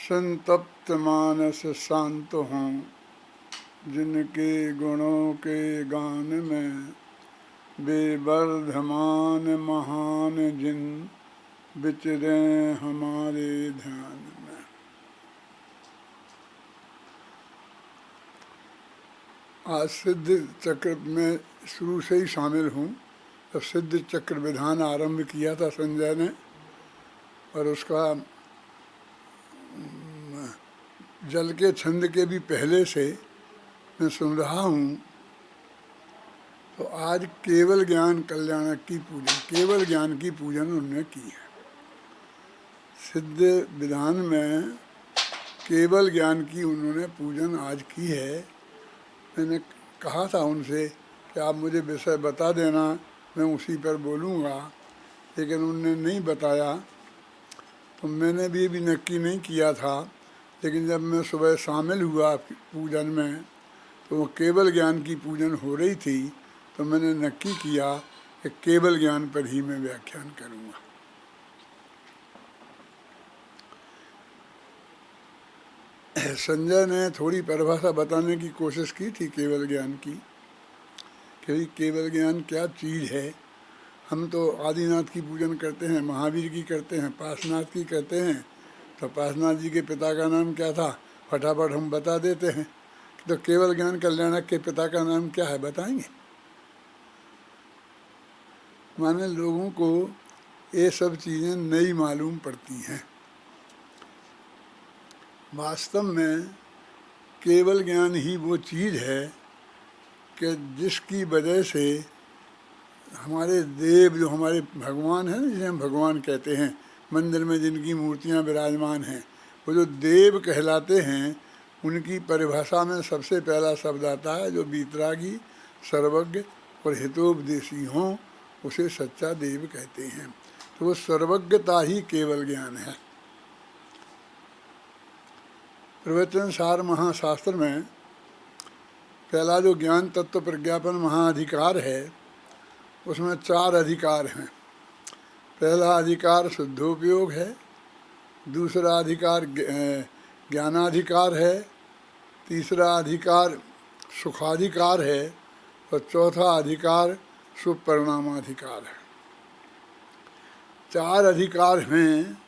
संतप्त मानस शांत हों, जिनके गुणों के गान में बेवर्धमान महान जिन विचरे हमारे ध्यान में। आज सिद्ध चक्र में शुरू से ही शामिल हूँ। तो सिद्ध चक्र विधान आरंभ किया था संजय ने, और उसका जल के छंद के भी पहले से मैं सुन रहा हूँ। तो आज केवल ज्ञान कल्याणक की पूजन, केवल ज्ञान की पूजन उन्होंने की है। सिद्ध विधान में केवल ज्ञान की उन्होंने पूजन आज की है। मैंने कहा था उनसे कि आप मुझे विषय बता देना, मैं उसी पर बोलूँगा, लेकिन उन्होंने नहीं बताया। तो मैंने भी नक्की नहीं किया था, लेकिन जब मैं सुबह शामिल हुआ पूजन में तो वो केवल ज्ञान की पूजन हो रही थी, तो मैंने नक्की किया कि केवल ज्ञान पर ही मैं व्याख्यान करूँगा। संजय ने थोड़ी परिभाषा बताने की कोशिश की थी केवल ज्ञान की, कि केवल ज्ञान क्या चीज़ है। हम तो आदिनाथ की पूजन करते हैं, महावीर की करते हैं, पार्श्वनाथ की करते हैं। तो पार्श्वनाथ जी के पिता का नाम क्या था, फटाफट हम बता देते हैं। तो केवल ज्ञान कल्याणक के पिता का नाम क्या है, बताएंगे? माने लोगों को ये सब चीज़ें नई मालूम पड़ती हैं। वास्तव में केवल ज्ञान ही वो चीज़ है कि जिसकी वजह से हमारे देव, जो हमारे भगवान हैं, जिसे हम भगवान कहते हैं, मंदिर में जिनकी मूर्तियाँ विराजमान हैं, वो जो देव कहलाते हैं, उनकी परिभाषा में सबसे पहला शब्द आता है जो वीतरागी, सर्वज्ञ और हितोपदेशी हों, उसे सच्चा देव कहते हैं। तो वो सर्वज्ञता ही केवल ज्ञान है। प्रवचन सार महाशास्त्र में पहला जो ज्ञान तत्व प्रज्ञापन महाअधिकार है, उसमें 4 अधिकार हैं। पहला अधिकार शुद्धोपयोग है, दूसरा अधिकार ज्ञानाधिकार है, तीसरा अधिकार सुखाधिकार है, और चौथा अधिकार शुभ परिणामाधिकार है। 4 अधिकार हैं।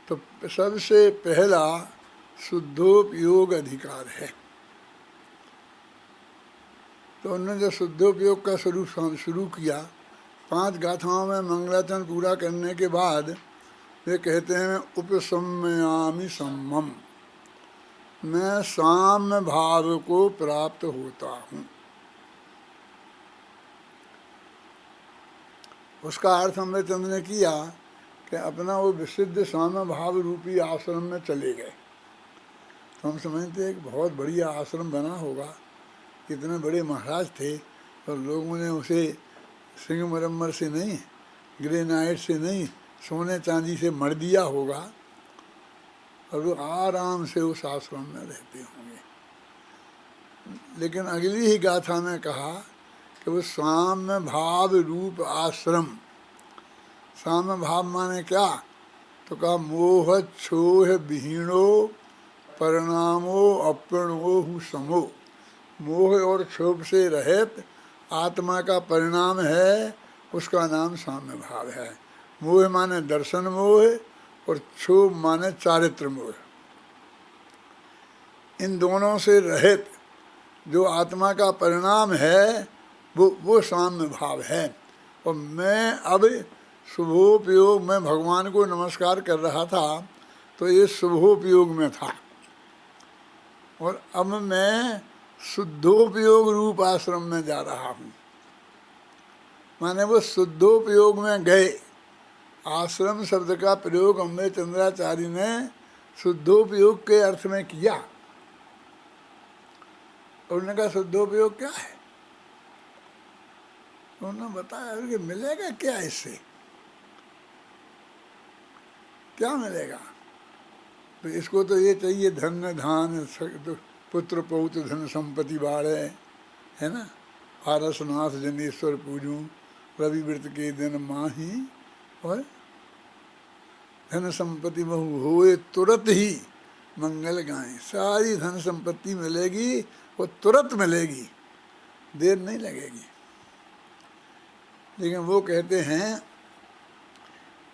तो सबसे पहला शुद्धोपयोग अधिकार है। तो उन्होंने जो शुद्धोपयोग का शुरू किया, 5 गाथाओं में मंगलाचरण पूरा करने के बाद वे कहते हैं उपसम्मयामि सम्मम, मैं साम्य भाव को प्राप्त होता हूँ। उसका अर्थ अमृतचंद्र ने किया कि अपना वो विशुद्ध साम्य भाव रूपी आश्रम में चले गए। तो हम समझते हैं कि बहुत बढ़िया आश्रम बना होगा, कितने बड़े महाराज थे, और लोगों ने उसे सिंगमरमर से नहीं, ग्रेनाइट से नहीं, सोने चांदी से मढ़ दिया होगा, और वो आराम से उस आश्रम में रहते होंगे। लेकिन अगली ही गाथा में कहा कि वो साम्य भाव रूप आश्रम। साम्य भाव माने क्या? तो कहा मोह क्षोह विहीणो परिणामो अप्रणो समो। मोह और क्षोभ से रहित आत्मा का परिणाम है, उसका नाम साम्य भाव है। मोह माने दर्शन मोह, और क्षोभ माने चारित्र मोह। इन दोनों से रहित जो आत्मा का परिणाम है, वो साम्य भाव है। और मैं अब शुभोपयोग में भगवान को नमस्कार कर रहा था, तो ये शुभोपयोग में था, और अब मैं शुद्धोपयोग रूप आश्रम में जा रहा हूँ। माने वो शुद्धोपयोग में गए। आश्रम शब्द का प्रयोग अम्बे चंद्राचार्य ने शुद्धोपयोग के अर्थ में किया। उन्होंने कहा शुद्धोपयोग क्या है? उन्होंने बताया कि मिलेगा क्या इससे, क्या मिलेगा? तो इसको तो ये चाहिए धन धान पुत्र पौत्र धन संपत्ति बाढ़े, है ना। पारसनाथ जनेश्वर पूजूं, रवि व्रत के दिन माही, और धन संपत्ति बहु होए तुरंत ही मंगल गाएं। सारी धन संपत्ति मिलेगी, वो तुरंत मिलेगी, देर नहीं लगेगी। लेकिन वो कहते हैं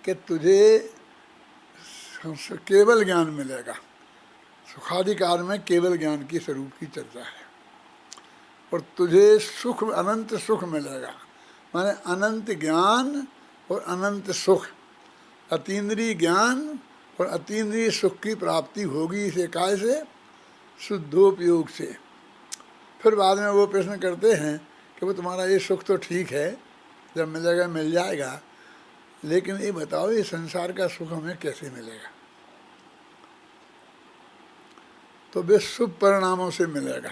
कि तुझे केवल ज्ञान मिलेगा। सुखाधिकार में केवल ज्ञान की स्वरूप की चर्चा है। और तुझे सुख, अनंत सुख मिलेगा, माने अनंत ज्ञान और अनंत सुख, अतीन्द्रिय ज्ञान और अतीन्द्रिय सुख की प्राप्ति होगी। इसे काय से? शुद्धोपयोग से। फिर बाद में वो प्रश्न करते हैं कि वो तुम्हारा ये सुख तो ठीक है, जब मिलेगा मिल जाएगा, लेकिन ये बताओ ये संसार का सुख हमें कैसे मिलेगा? तो वे शुभ परिणामों से मिलेगा,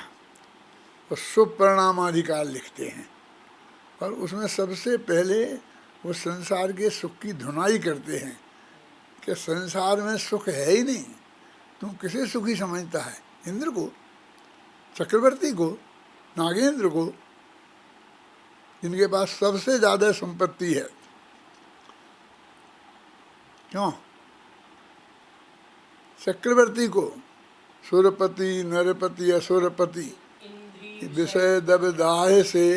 और शुभ परिणामाधिकार लिखते हैं। और उसमें सबसे पहले वो संसार के सुख की धुनाई करते हैं कि संसार में सुख है ही नहीं। तुम किसे सुखी समझता है? इंद्र को, चक्रवर्ती को, नागेंद्र को, जिनके पास सबसे ज्यादा संपत्ति है। क्यों? चक्रवर्ती को सुरपति, नरपति, असुरपति विषय दबदाह से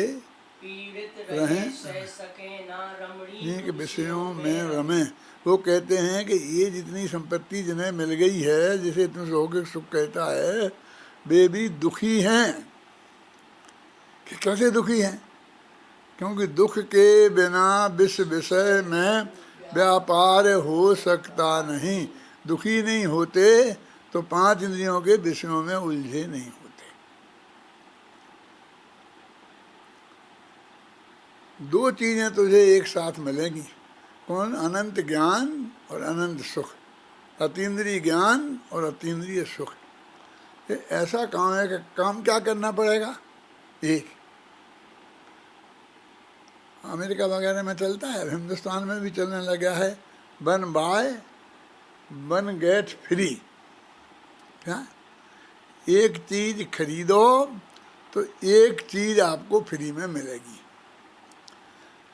रहें, जिनके विषयों में रमें। वो कहते हैं कि ये जितनी संपत्ति जिन्हें मिल गई है, जिसे तुम लौकिक सुख कहता है, वे भी दुखी हैं। कि कैसे दुखी हैं? क्योंकि दुख के बिना विश्व विषय में व्यापार हो सकता नहीं। दुखी नहीं होते तो पांच इंद्रियों के विषयों में उलझे नहीं होते। दो चीजें तुझे एक साथ मिलेंगी। कौन? अनंत ज्ञान और अनंत सुख, अतीन्द्रिय ज्ञान और अतीन्द्रिय सुख। ये ऐसा काम है कि काम क्या करना पड़ेगा? एक अमेरिका वगैरह में चलता है, हिंदुस्तान में भी चलने लगा है, one by one get free. क्या? एक चीज खरीदो तो एक चीज आपको फ्री में मिलेगी।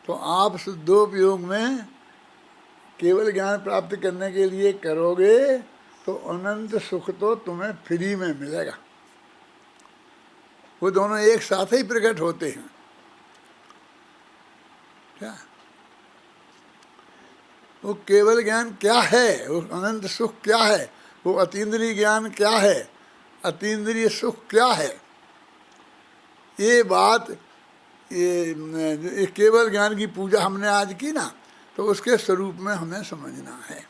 तो आप शुद्धोपयोग में केवल ज्ञान प्राप्त करने के लिए करोगे तो अनंत सुख तो तुम्हें फ्री में मिलेगा। वो दोनों एक साथ ही प्रकट होते हैं। क्या? वो केवल ज्ञान क्या है? वो अनंत सुख क्या है? वो अतीन्द्रिय ज्ञान क्या है? अतीन्द्रिय सुख क्या है? ये बात, ये केवल ज्ञान की पूजा हमने आज की ना, तो उसके स्वरूप में हमें समझना है।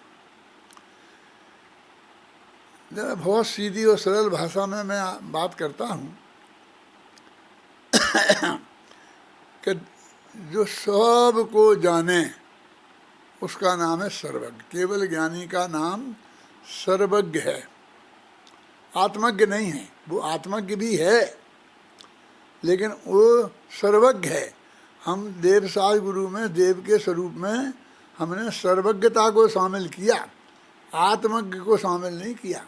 जरा बहुत सीधी और सरल भाषा में मैं बात करता हूँ कि जो सब को जाने उसका नाम है सर्वज्ञ। केवल ज्ञानी का नाम सर्वज्ञ है, आत्मज्ञ नहीं है। वो आत्मज्ञ भी है, लेकिन वो सर्वज्ञ है। हम देवसार गुरु में देव के स्वरूप में हमने सर्वज्ञता को शामिल किया, आत्मज्ञ को शामिल नहीं किया।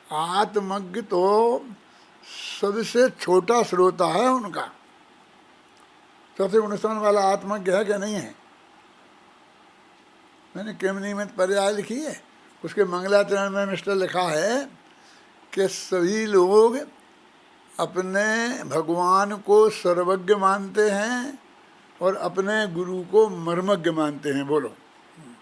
आत्मज्ञ तो सबसे छोटा श्रोता है उनका। सबसे गुणस्थान वाला आत्मज्ञ है क्या? नहीं है। मैंने किम निमित्त पर्याय लिखी है, उसके मंगलाचरण में मिस्टर लिखा है कि सभी लोग अपने भगवान को सर्वज्ञ मानते हैं और अपने गुरु को मर्मज्ञ मानते हैं। बोलो।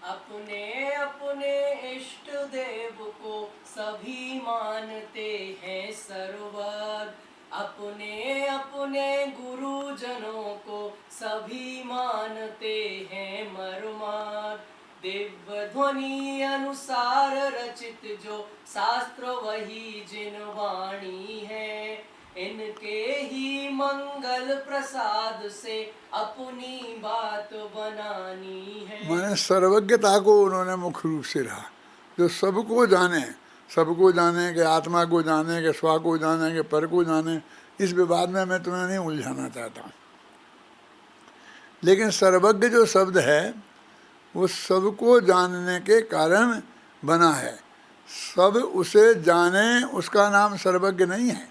अपने अपने इष्ट देव को सभी मानते हैं सर्वज्ञ, अपने अपने गुरुजनों को सभी मानते हैं मर्मज्ञ। दिव्य ध्वनि अनुसार रचित जो शास्त्र वही जिन वाणी है, इनके ही मंगल प्रसाद से अपनी बात बनानी है। मैंने सर्वज्ञता को उन्होंने मुख्य रूप से रहा, जो सबको जाने, सबको जाने के, आत्मा को जाने के, स्व को जाने के, पर को जाने। इस विवाद में मैं तुम्हें नहीं उलझाना चाहता, लेकिन सर्वज्ञ जो शब्द है वो सबको जानने के कारण बना है। सब उसे जाने उसका नाम सर्वज्ञ नहीं है,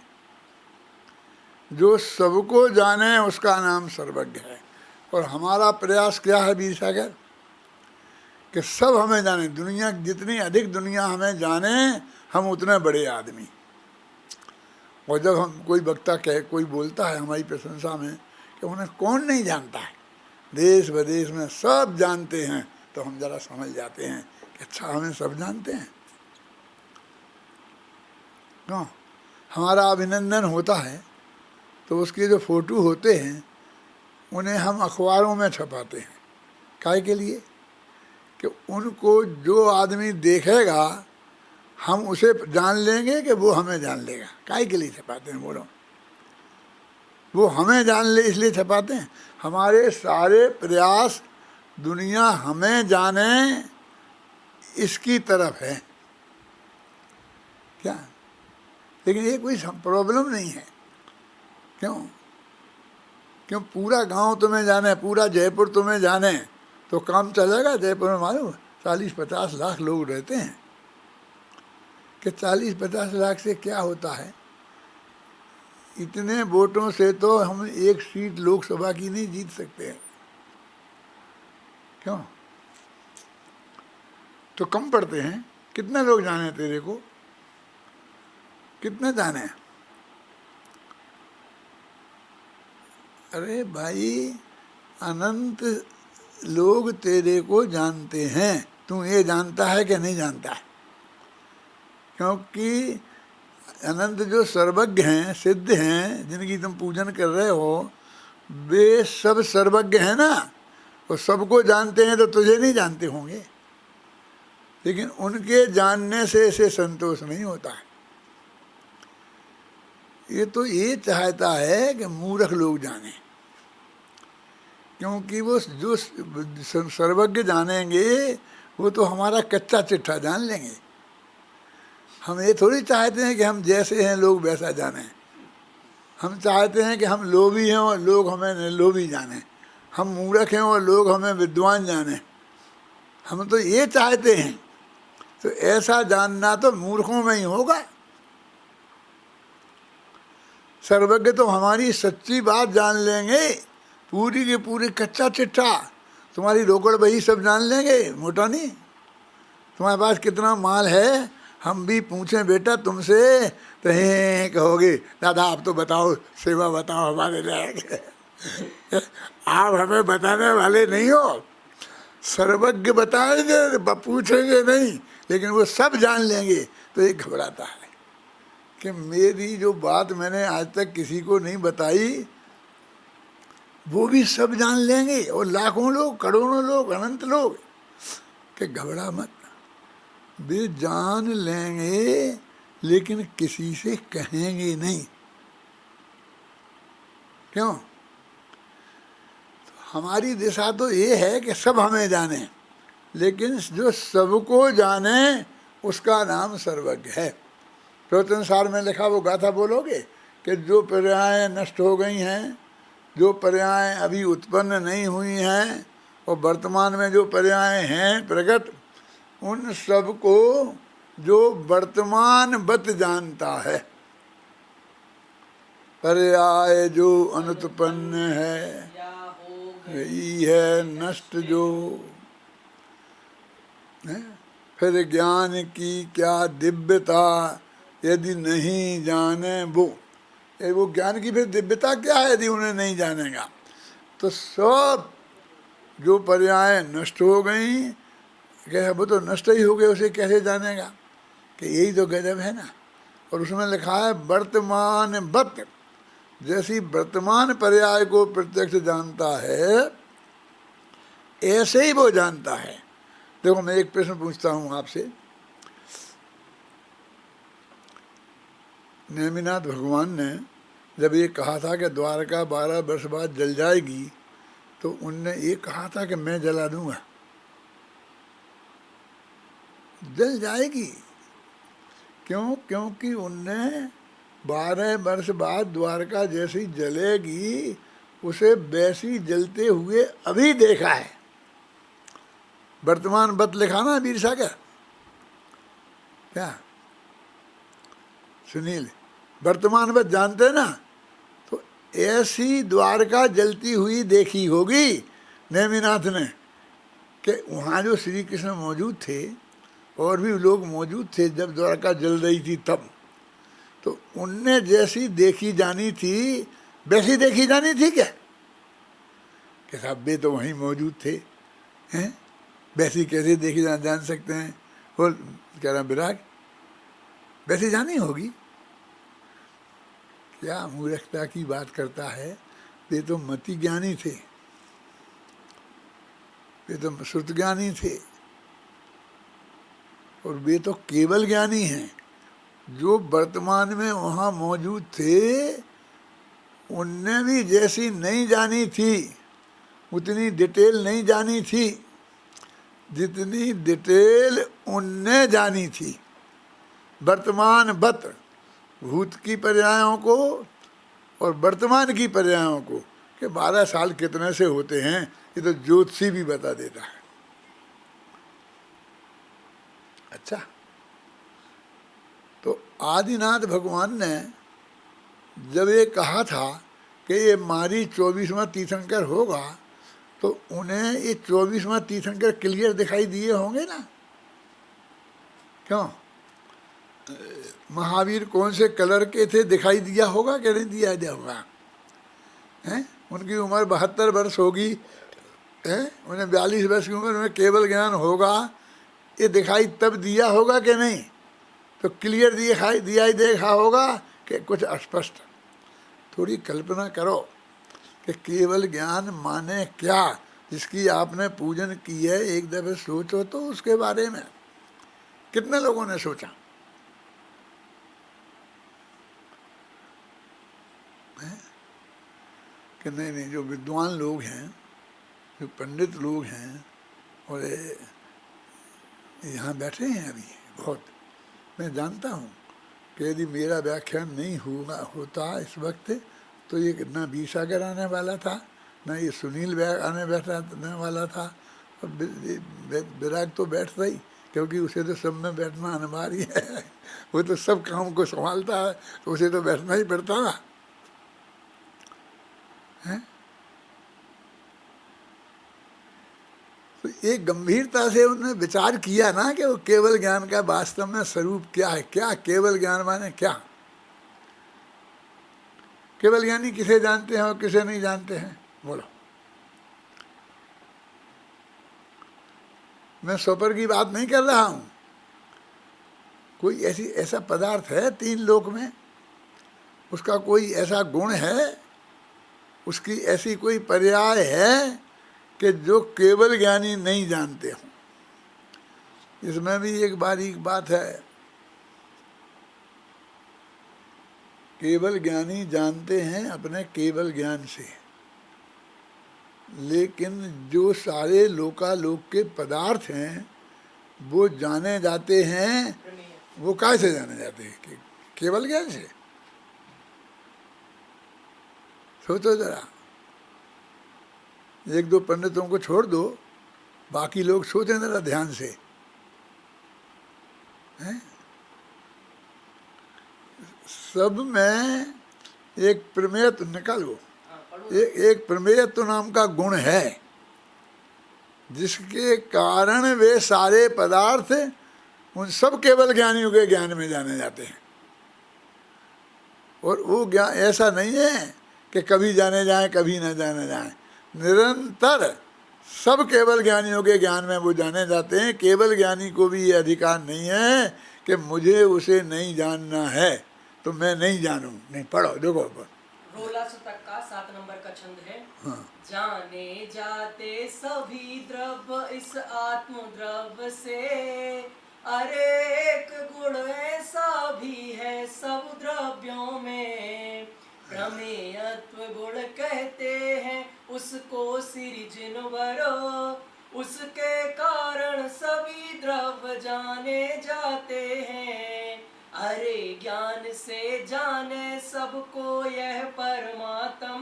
जो सबको जाने उसका नाम सर्वज्ञ है। और हमारा प्रयास क्या है वीर सागर? कि सब हमें जाने, दुनिया जितनी अधिक दुनिया हमें जाने हम उतने बड़े आदमी। और जब हम कोई वक्ता कोई बोलता है हमारी प्रशंसा में कि उन्हें कौन नहीं जानता है, देश विदेश में सब जानते हैं, तो हम जरा समझ जाते हैं कि अच्छा हमें सब जानते हैं। क्यों? हमारा अभिनंदन होता है तो उसके जो फोटो होते हैं उन्हें हम अखबारों में छपाते हैं। काहे के लिए? कि उनको जो आदमी देखेगा हम उसे जान लेंगे कि वो हमें जान लेगा। काहे के लिए छपाते हैं बोलो? वो हमें जान ले इसलिए छपाते हैं। हमारे सारे प्रयास दुनिया हमें जाने इसकी तरफ है क्या? लेकिन ये कोई प्रॉब्लम नहीं है। क्यों पूरा गांव तुम्हें जाने, पूरा जयपुर तुम्हें जाने तो काम चलेगा? जयपुर में मालूम 40-50 लाख लोग रहते हैं कि 40-50 लाख से क्या होता है? इतने वोटों से तो हम एक सीट लोकसभा की नहीं जीत सकते हैं। क्यों? तो कम पड़ते हैं। कितने लोग जाने तेरे को? कितने जाने? अरे भाई, अनंत लोग तेरे को जानते हैं। तू ये जानता है कि नहीं जानता है? क्योंकि अनंत जो सर्वज्ञ हैं, सिद्ध हैं, जिनकी तुम पूजन कर रहे हो, वे सब सर्वज्ञ हैं ना। वो सबको जानते हैं तो तुझे नहीं जानते होंगे। लेकिन उनके जानने से ऐसे संतोष नहीं होता है। ये तो ये चाहता है कि मूर्ख लोग जाने, क्योंकि वो जो सर्वज्ञ जानेंगे वो तो हमारा कच्चा चिट्ठा जान लेंगे। हम ये थोड़ी चाहते हैं कि हम जैसे हैं लोग वैसा जानें। हम चाहते हैं कि हम लोभी हैं और लोग हमें लोभी जानें, हम मूर्ख हैं और लोग हमें विद्वान जानें। हम तो ये चाहते हैं। तो ऐसा जानना तो मूर्खों में ही होगा। सर्वज्ञ तो हमारी सच्ची बात जान लेंगे, पूरी की पूरी कच्चा चिट्ठा, तुम्हारी रोकड़ बही सब जान लेंगे। मोटा नहीं, तुम्हारे पास कितना माल है हम भी पूछें बेटा तुमसे तो हे कहोगे दादा आप तो बताओ, सेवा बताओ हमारे लायक। आप हमें बताने वाले नहीं हो। सर्वज्ञ बताएंगे, पूछेंगे नहीं, लेकिन वो सब जान लेंगे। तो ये घबराता है कि मेरी जो बात मैंने आज तक किसी को नहीं बताई वो भी सब जान लेंगे, और लाखों लोग, करोड़ों लोग, अनंत लोग। कि घबरा मत, वे जान लेंगे लेकिन किसी से कहेंगे नहीं। क्यों? हमारी दिशा तो ये है कि सब हमें जाने, लेकिन जो सबको जाने उसका नाम सर्वज्ञ है। प्रवचन सार में लिखा वो गाथा बोलोगे कि जो पर्यायें नष्ट हो गई हैं, जो पर्यायें अभी उत्पन्न नहीं हुई हैं, और वर्तमान में जो पर्यायें हैं प्रगट, उन सबको जो वर्तमान बत जानता है। पर्याय जो अनुत्पन्न है, यही है नष्ट जो है। फिर ज्ञान की क्या दिव्यता यदि नहीं जाने वो ज्ञान की फिर दिव्यता क्या है यदि उन्हें नहीं जानेगा? तो सब जो पर्याय नष्ट हो गई, कहे वो तो नष्ट ही हो गए, उसे कैसे जानेगा? कि यही तो गजब है ना। और उसमें लिखा है वर्तमान बत, जैसी वर्तमान पर्याय को प्रत्यक्ष जानता है ऐसे ही वो जानता है। देखो मैं एक प्रश्न पूछता हूँ आपसे। नेमिनाथ भगवान ने जब ये कहा था कि द्वारका 12 वर्ष बाद जल जाएगी, तो उनने ये कहा था कि मैं जला दूंगा। जल जाएगी क्यों? क्योंकि उनने 12 वर्ष बाद द्वारका जैसी जलेगी उसे वैसी जलते हुए अभी देखा है। वर्तमान बत लिखा ना वीर सागर, क्या सुनील? वर्तमान बत जानते ना? तो ऐसी द्वारका जलती हुई देखी होगी नेमिनाथ ने कि वहाँ जो श्री कृष्ण मौजूद थे और भी लोग मौजूद थे जब द्वारका जल रही थी तब, तो उनने जैसी देखी जानी थी वैसी देखी जानी थी क्या? कि साहब वे तो वहीं मौजूद थे, हैं, वैसी कैसे देखी जान सकते हैं? और कह रहा विराग वैसे जानी होगी, क्या मूर्खता की बात करता है, वे तो मति ज्ञानी थे, वे तो श्रुत ज्ञानी थे, और वे तो केवल ज्ञानी हैं। जो वर्तमान में वहाँ मौजूद थे उनने भी जैसी नहीं जानी थी, उतनी डिटेल नहीं जानी थी जितनी डिटेल उनने जानी थी। वर्तमान बत भूत की पर्यायों को और वर्तमान की पर्यायों को कि 12 साल कितने से होते हैं, ये तो ज्योतिषी भी बता देता है। अच्छा, तो आदिनाथ भगवान ने जब ये कहा था कि ये मारी 24वां तीर्थंकर होगा, तो उन्हें ये 24वां तीर्थंकर क्लियर दिखाई दिए होंगे ना? क्यों? महावीर कौन से कलर के थे दिखाई दिया होगा कि नहीं दिया होगा? हैं, उनकी उम्र 72 वर्ष होगी, हैं, उन्हें 42 वर्ष की उम्र में केवल ज्ञान होगा, ये दिखाई तब दिया होगा कि नहीं? तो क्लियर दिया ही देखा होगा कि कुछ अस्पष्ट? थोड़ी कल्पना करो कि केवल ज्ञान माने क्या, जिसकी आपने पूजन की है, एक दफे सोचो तो उसके बारे में। कितने लोगों ने सोचा? कि नहीं, जो विद्वान लोग हैं, जो पंडित लोग हैं, और यहाँ बैठे हैं अभी बहुत, मैं जानता हूँ कि यदि मेरा व्याख्यान नहीं होता इस वक्त, तो ये ना बी सागर आने वाला था, ना ये सुनील आने बैठने वाला था, और विराग तो बैठता ही, क्योंकि उसे तो सब में बैठना अनिवार्य है। वो तो सब काम को संभालता है, तो उसे तो बैठना ही पड़ता ना, है? तो एक गंभीरता से उन्होंने विचार किया ना कि वो केवल ज्ञान का वास्तव में स्वरूप क्या है, क्या केवल ज्ञान माने क्या? केवल ज्ञानी किसे जानते हैं और किसे नहीं जानते हैं? बोलो। मैं सुपर की बात नहीं कर रहा हूं। कोई ऐसा पदार्थ है 3 लोक में, उसका कोई ऐसा गुण है, उसकी ऐसी कोई पर्याय है कि जो केवल ज्ञानी नहीं जानते हों। इसमें भी एक बारीक बात है, केवल ज्ञानी जानते हैं अपने केवल ज्ञान से, लेकिन जो सारे लोकालोक के पदार्थ हैं वो जाने जाते हैं, वो कैसे जाने जाते हैं? केवल ज्ञान से। सोचो जरा, 1-2 पंडितों को छोड़ दो, बाकी लोग सोचें जरा ध्यान से, हैं? सब में एक प्रमेयत्व निकालो, एक प्रमेयत्व नाम का गुण है, जिसके कारण वे सारे पदार्थ उन सब केवल ज्ञानियों के ज्ञान में जाने जाते हैं। और वो ज्ञान ऐसा नहीं है कि कभी जाने जाएं कभी न जाने जाएं, निरंतर सब केवल ज्ञानियों के ज्ञान में वो जाने जाते हैं। केवल ज्ञानी को भी ये अधिकार नहीं है कि मुझे उसे नहीं जानना है तो मैं नहीं जानूं। नहीं, पढ़ो, देखो। रोला शतक का 7 नंबर का छंद है। हाँ। जाने जाते सभी द्रव्य इस आत्म द्रव्य से, अरे एक गुण ऐसा भी है सब द्रव्यों में, प्रमेयत्व गुण कहते हैं उसको सृजनवरो, उसके कारण सभी द्रव्य जाने जाते हैं, अरे ज्ञान से जाने सबको यह परमात्म,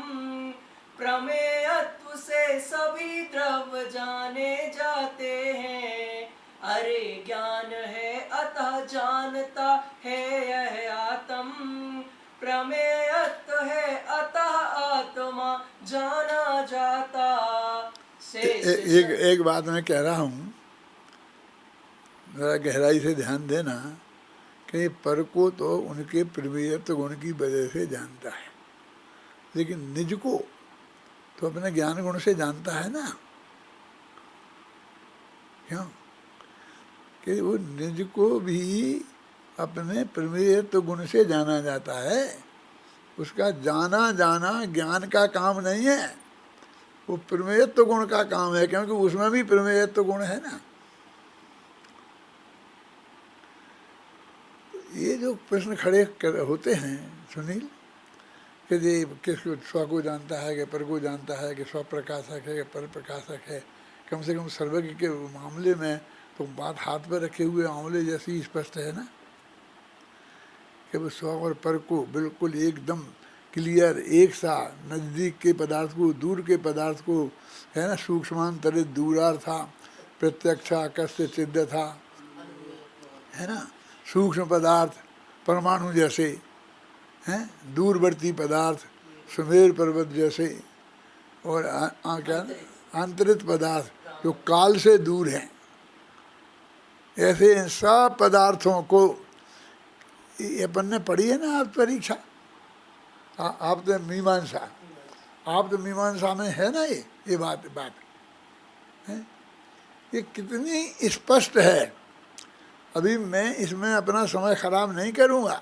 प्रमेयत्व से सभी द्रव्य जाने जाते हैं, अरे ज्ञान है अतः जानता है यह आत्म, प्रमेयत्व है अतः आत्मा जाना जाता। एक बात मैं कह रहा हूँ, ज़रा गहराई से ध्यान देना कि पर को तो उनके प्रमेयत्व गुण की वजह से जानता है, लेकिन निज को तो अपने ज्ञान गुण से जानता है ना। क्यों कि वो निज को भी अपने प्रमेयत्व गुण से जाना जाता है। उसका जाना जाना ज्ञान का काम नहीं है, वो प्रमेयत्व गुण का काम है, क्योंकि उसमें भी प्रमेयत्व गुण है ना। ये जो प्रश्न खड़े होते हैं सुनील, कि ये किसको स्व को जानता है कि पर को जानता है कि स्व प्रकाशक है कि पर प्रकाशक है, कम से कम सर्वज्ञ के मामले में तो बात हाथ पर रखे हुए आंवले जैसी स्पष्ट है ना, कि वो स्व और पर को बिल्कुल एकदम क्लियर एक सा, नज़दीक के पदार्थ को दूर के पदार्थ को, है ना, सूक्ष्मांतरित दूरार था, प्रत्यक्ष आकस्य सिद्ध था, है ना, सूक्ष्म पदार्थ परमाणु जैसे हैं, दूरवर्ती पदार्थ सुमेर पर्वत जैसे, और क्या आंतरिक पदार्थ जो काल से दूर हैं, ऐसे इन सब पदार्थों को ये अपन ने पढ़ी है ना। आप परीक्षा आप तो मीमांसा, आप तो मीमांसा में है ना, ये बात है, ये कितनी स्पष्ट है। अभी मैं इसमें अपना समय खराब नहीं करूँगा।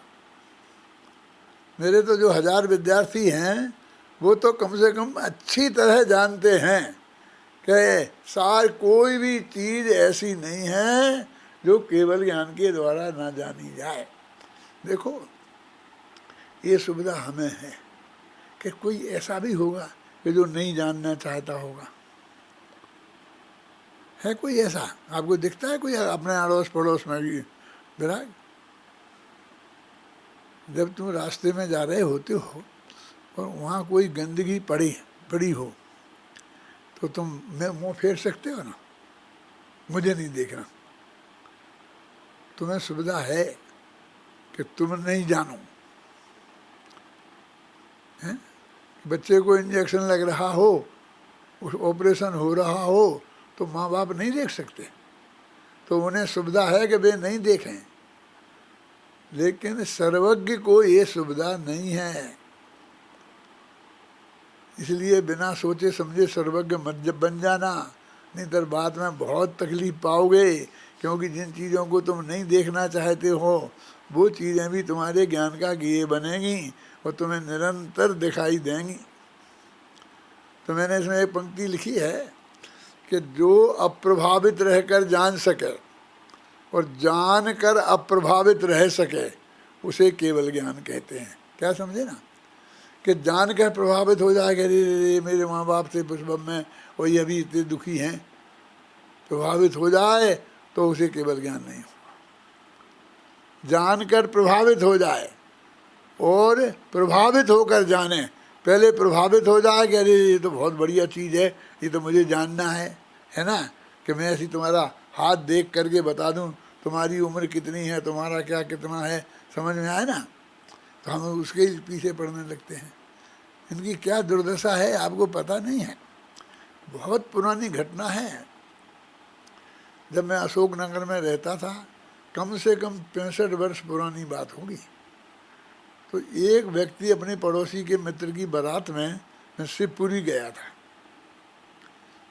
मेरे तो जो 1000 विद्यार्थी हैं वो तो कम से कम अच्छी तरह जानते हैं कि सार कोई भी चीज़ ऐसी नहीं है जो केवल ज्ञान के द्वारा ना जानी जाए। देखो ये सुविधा हमें है कि कोई ऐसा भी होगा कि जो नहीं जानना चाहता होगा, है कोई ऐसा आपको दिखता है कोई अपने अड़ोस पड़ोस में भी? विराग, जब तुम रास्ते में जा रहे होते हो और वहाँ कोई गंदगी पड़ी हो तो तुम मुँह फेर सकते हो ना, मुझे नहीं देखना। तुम्हें सुविधा है कि तुम नहीं जानो, हैं? बच्चे को इंजेक्शन लग रहा हो, उस ऑपरेशन हो रहा हो तो माँ बाप नहीं देख सकते, तो उन्हें सुविधा है कि वे नहीं देखें। लेकिन सर्वज्ञ को ये सुविधा नहीं है, इसलिए बिना सोचे समझे सर्वज्ञ मत बन जाना, नहीं तो बाद में बहुत तकलीफ पाओगे, क्योंकि जिन चीज़ों को तुम नहीं देखना चाहते हो वो चीज़ें भी तुम्हारे ज्ञान का गेय बनेंगी और तुम्हें निरंतर दिखाई देंगी। तो मैंने इसमें एक पंक्ति लिखी है कि जो अप्रभावित रहकर जान सके और जान कर अप्रभावित रह सके उसे केवल ज्ञान कहते हैं। क्या समझे ना, कि जान कर प्रभावित हो जाएगा, अरे मेरे माँ बाप से पुष्पम में और ये अभी इतने दुखी हैं, प्रभावित हो जाए तो उसे केवल ज्ञान नहीं होगा। जानकर प्रभावित हो जाए और प्रभावित होकर जाने, पहले प्रभावित हो जाए कि अरे ये तो बहुत बढ़िया चीज़ है, ये तो मुझे जानना है ना, कि मैं ऐसी तुम्हारा हाथ देख करके बता दूं तुम्हारी उम्र कितनी है, तुम्हारा क्या कितना है, समझ में आए ना, तो हम उसके पीछे पड़ने लगते हैं। इनकी क्या दुर्दशा है आपको पता नहीं है। बहुत पुरानी घटना है, जब मैं अशोकनगर में रहता था, कम से कम 65 वर्ष पुरानी बात होगी, तो एक व्यक्ति अपने पड़ोसी के मित्र की बारात में मैं शिवपुरी गया था।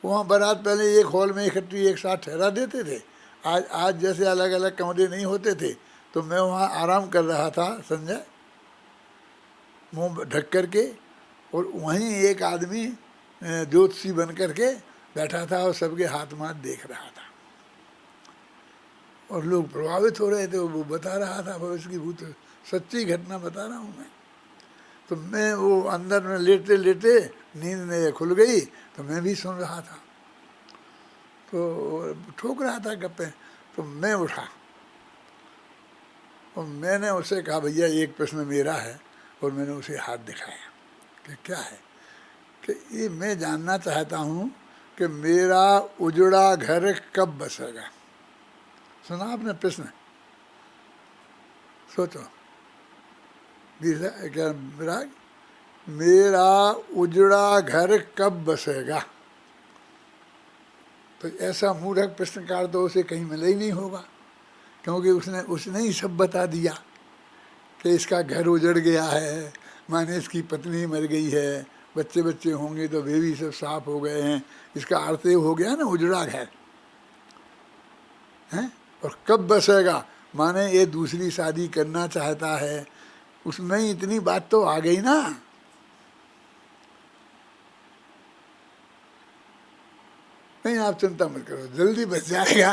वहाँ बारात पहले एक हॉल में इकट्ठी एक साथ ठहरा देते थे, आज जैसे अलग अलग कमरे नहीं होते थे। तो मैं वहाँ आराम कर रहा था संजय, मुँह ढक करके, और वहीं एक आदमी ज्योतिषी बन करके बैठा था और सबके हाथ माथ देख रहा था और लोग प्रभावित हो रहे थे। वो बता रहा था भविष्य की भूत सच्ची घटना बता रहा हूँ मैं। तो मैं वो अंदर में लेटे लेटे नींद में खुल गई, तो मैं भी सुन रहा था, तो ठोक रहा था गप्पे। तो मैं उठा और मैंने उससे कहा भैया एक प्रश्न मेरा है, और मैंने उसे हाथ दिखाया कि क्या है, कि ये मैं जानना चाहता हूँ कि मेरा उजड़ा घर कब बसेगा। सुना आपने प्रश्न? सोचो क्या विराग, मेरा उजड़ा घर कब बसेगा। तो ऐसा मूर्ख प्रश्नकार तो उसे कहीं मिला ही नहीं होगा। क्योंकि उसने उसने ही सब बता दिया कि इसका घर उजड़ गया है, माने इसकी पत्नी मर गई है, बच्चे बच्चे होंगे तो वे भी सब साफ हो गए हैं। इसका अर्थ ये हो गया ना उजड़ा घर हैं। और कब बसेगा, माने ये दूसरी शादी करना चाहता है, उसमें इतनी बात तो आ गई ना। नहीं आप चिंता मत करो, जल्दी बच जाएगा।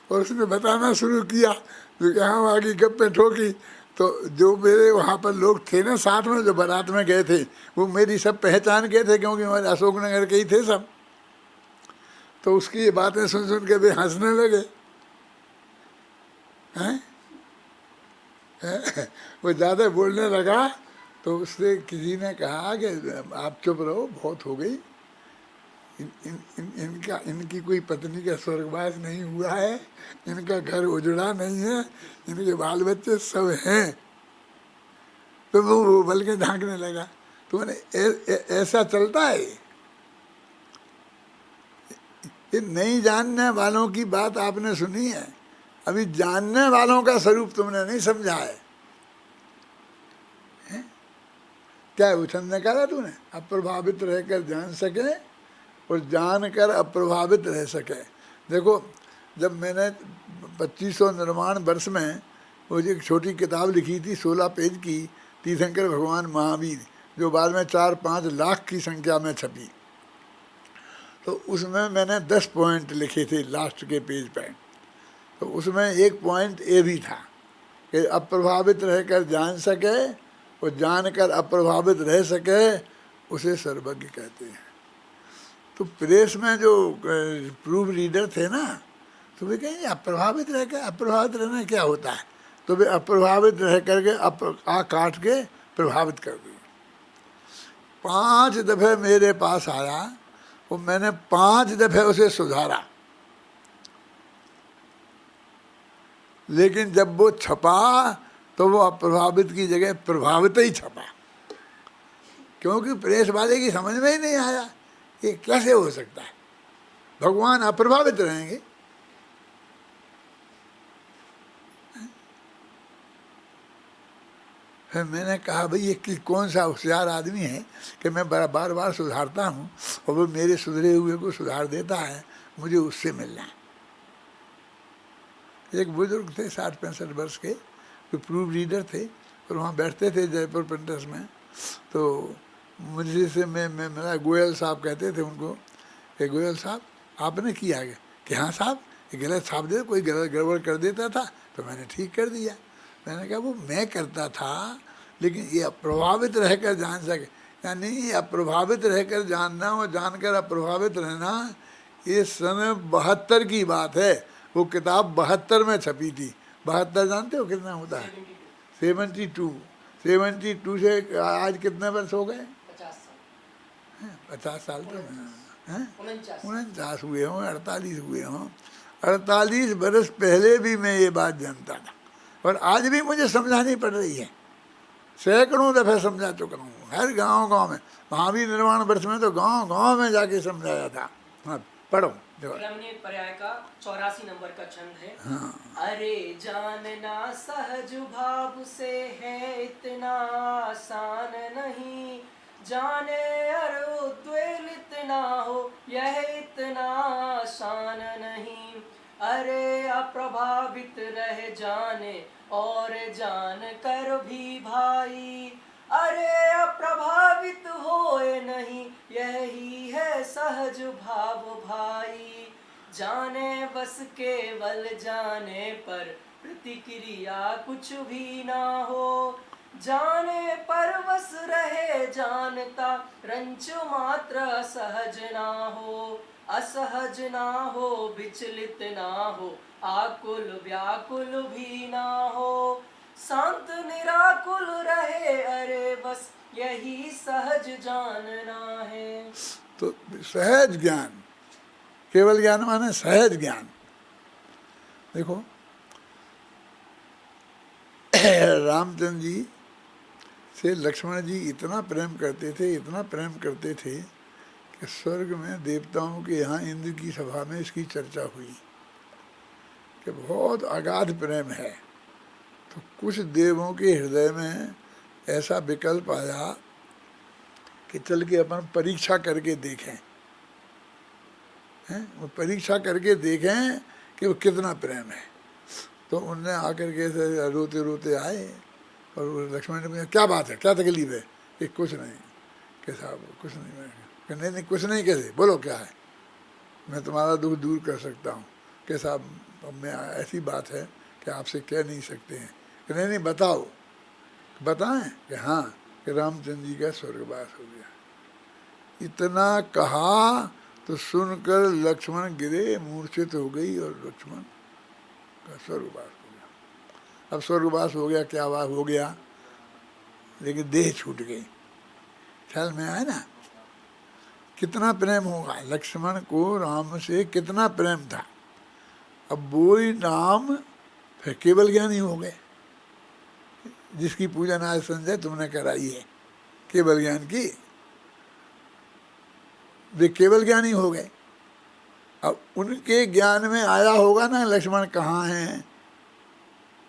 और उसने बताना शुरू किया, जो यहाँ आगे गप्पे ठोकी, तो जो मेरे वहाँ पर लोग थे ना साथ में, जो बारात में गए थे, वो मेरी सब पहचान गए थे, क्योंकि हमारे अशोकनगर के ही थे सब। तो उसकी ये बातें सुन सुन के वे हंसने लगे हैं। वो ज़्यादा बोलने लगा तो उससे किसी ने कहा कि आप चुप रहो, बहुत हो गई, इनकी कोई पत्नी का स्वर्गवास नहीं हुआ है, इनका घर उजड़ा नहीं है, इनके बाल बच्चे सब हैं। तो वो बल्कि झांकने लगा। तो मैंने ऐसा चलता है। ये नहीं जानने वालों की बात आपने सुनी है, अभी जानने वालों का स्वरूप तुमने नहीं समझा है। क्या उछन ने कहा तूने, अप्रभावित रहकर जान सके और जानकर अप्रभावित रह सके। देखो जब मैंने 2500 निर्माण वर्ष में वो एक छोटी किताब लिखी थी 16 पेज की, तीर्थंकर भगवान महावीर, जो बाद में 4-5 लाख की संख्या में छपी, तो उसमें मैंने 10 पॉइंट लिखे थे लास्ट के पेज पे। तो उसमें एक पॉइंट ये भी था कि अप्रभावित रहकर जान सके और जानकर अप्रभावित रह सके, उसे सर्वज्ञ कहते हैं। तो प्रेस में जो प्रूफ रीडर थे ना, तो वे कहेंगे अप्रभावित रहकर, अप्रभावित रहना क्या होता है, तो वे अप्रभावित रह करके आ काट के प्रभावित कर दिए। 5 दफ़े मेरे पास आया और मैंने 5 दफ़े उसे सुधारा, लेकिन जब वो छपा तो वो अप्रभावित की जगह प्रभावित ही छपा, क्योंकि प्रेस वाले की समझ में ही नहीं आया ये कैसे हो सकता है, भगवान अप्रभावित रहेंगे। फिर मैंने कहा भाई ये कौन सा होशियार आदमी है कि मैं बार बार सुधारता हूँ और वो मेरे सुधरे हुए को सुधार देता है, मुझे उससे मिलना है। एक बुजुर्ग थे 60-65 वर्ष के, जो प्रूफ रीडर थे और वहाँ बैठते थे जयपुर प्रिंटर्स में। तो मुझे से मैं मेरा गोयल साहब कहते थे उनको कि गोयल साहब आपने किया है कि हाँ साहब, ये गलत छाप दे, कोई गलत गड़बड़ कर देता था तो मैंने ठीक कर दिया। मैंने कहा वो मैं करता था, लेकिन ये अप्रभावित रहकर जान सके, यानी ये अप्रभावित रहकर जानना और जानकर अप्रभावित रहना, ये सन 72 की बात है। वो किताब 72 में छपी थी। 72 जानते हो कितना होता है? 72 से आज कितने वर्ष हो गए? 50 साल तो 49 हुए हों, 48 हुए हों। 48 बरस पहले भी मैं ये बात जानता था और आज भी मुझे समझानी पड़ रही है। सैकड़ों दफ़े समझा चुका हूँ, हर गांव में। महावीर निर्वाण वर्ष में तो गांव में जाके समझाया था। हाँ पढ़ो। पर्याय का 84 नंबर का छंद है। हाँ। अरे जानना सहज भाव से है, इतना आसान नहीं, जाने अर उद्वेलित ना हो, यह इतना आसान नहीं। अरे अप्रभावित रह जाने और जान कर भी भाई, अरे अप्रभावित होए नहीं, यही है सहज भाव भाई। जाने बस केवल जाने पर प्रतिक्रिया कुछ भी ना हो, जाने पर बस रहे जानता, रंच मात्र असहज ना हो, असहज ना हो, विचलित ना हो, आकुल व्याकुल भी ना हो, शांत निराकुल रहे, अरे बस यही सहज जानना है। तो सहज ज्ञान, केवल ज्ञान माने सहज ज्ञान। देखो रामचंद्र जी से लक्ष्मण जी इतना प्रेम करते थे, इतना प्रेम करते थे कि स्वर्ग में देवताओं के यहाँ इंद्र की सभा में इसकी चर्चा हुई कि बहुत अगाध प्रेम है। तो कुछ देवों के हृदय में ऐसा विकल्प आया कि चल के अपन परीक्षा करके देखें, हैं, वो परीक्षा करके देखें कि वो कितना प्रेम है। तो उनने आकर के ऐसे रोते रोते आए और वो लक्ष्मण ने पूछा क्या बात है, क्या तकलीफ है? कि कुछ नहीं, कि साहब कुछ नहीं। मैं नहीं नहीं कुछ नहीं, कैसे बोलो क्या है, मैं तुम्हारा दुख दूर कर सकता हूँ। कि साहब अब मैं ऐसी बात है कि आपसे कह नहीं सकते हैं। कि नहीं नहीं बताओ। बताएं? कि हाँ, कि रामचंद्र जी का स्वर्गवास हो गया। इतना कहा तो सुनकर लक्ष्मण गिरे, मूर्छित हो गई और लक्ष्मण का स्वर्गवास हो गया। अब स्वर्गवास हो गया, क्या वास हो गया, लेकिन देह छूट गई। ख्याल में आया ना, कितना प्रेम होगा लक्ष्मण को राम से, कितना प्रेम था। अब वो ही नाम फिर केवल ज्ञानी हो गए, जिसकी पूजन आज संजय तुमने कराई है, केवल ज्ञान की, वे केवल ज्ञानी हो गए। अब उनके ज्ञान में आया होगा ना लक्ष्मण कहाँ हैं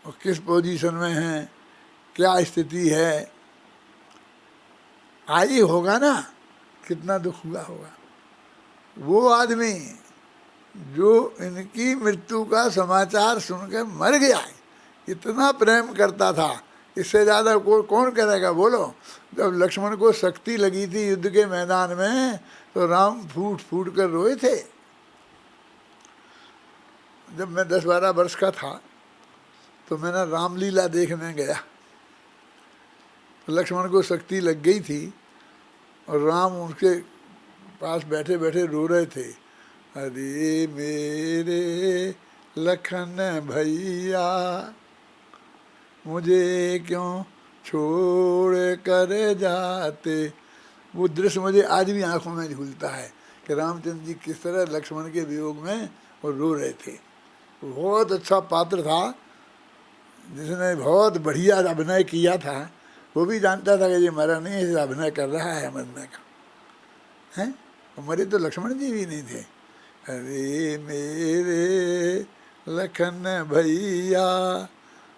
और किस पोजीशन में हैं, क्या स्थिति है, आई होगा ना, कितना दुख हुआ होगा। वो आदमी जो इनकी मृत्यु का समाचार सुनकर मर गया है, इतना प्रेम करता था, इससे ज़्यादा कौन करेगा बोलो। जब लक्ष्मण को शक्ति लगी थी युद्ध के मैदान में तो राम फूट फूट कर रोए थे। जब मैं 10-12 वर्ष का था तो मैंने रामलीला देखने गया, तो लक्ष्मण को शक्ति लग गई थी और राम उनके पास बैठे बैठे रो रहे थे, अरे मेरे लखन भैया मुझे क्यों छोड़ कर जाते। वो दृश्य मुझे आज भी आंखों में झूलता है कि रामचंद्र जी किस तरह लक्ष्मण के वियोग में वो रो रहे थे। बहुत अच्छा पात्र था, जिसने बहुत बढ़िया अभिनय किया था। वो भी जानता था कि ये मरा नहीं है, अभिनय कर रहा है मरने का, हैं। मरे तो लक्ष्मण जी भी नहीं थे। अरे मेरे लखन भैया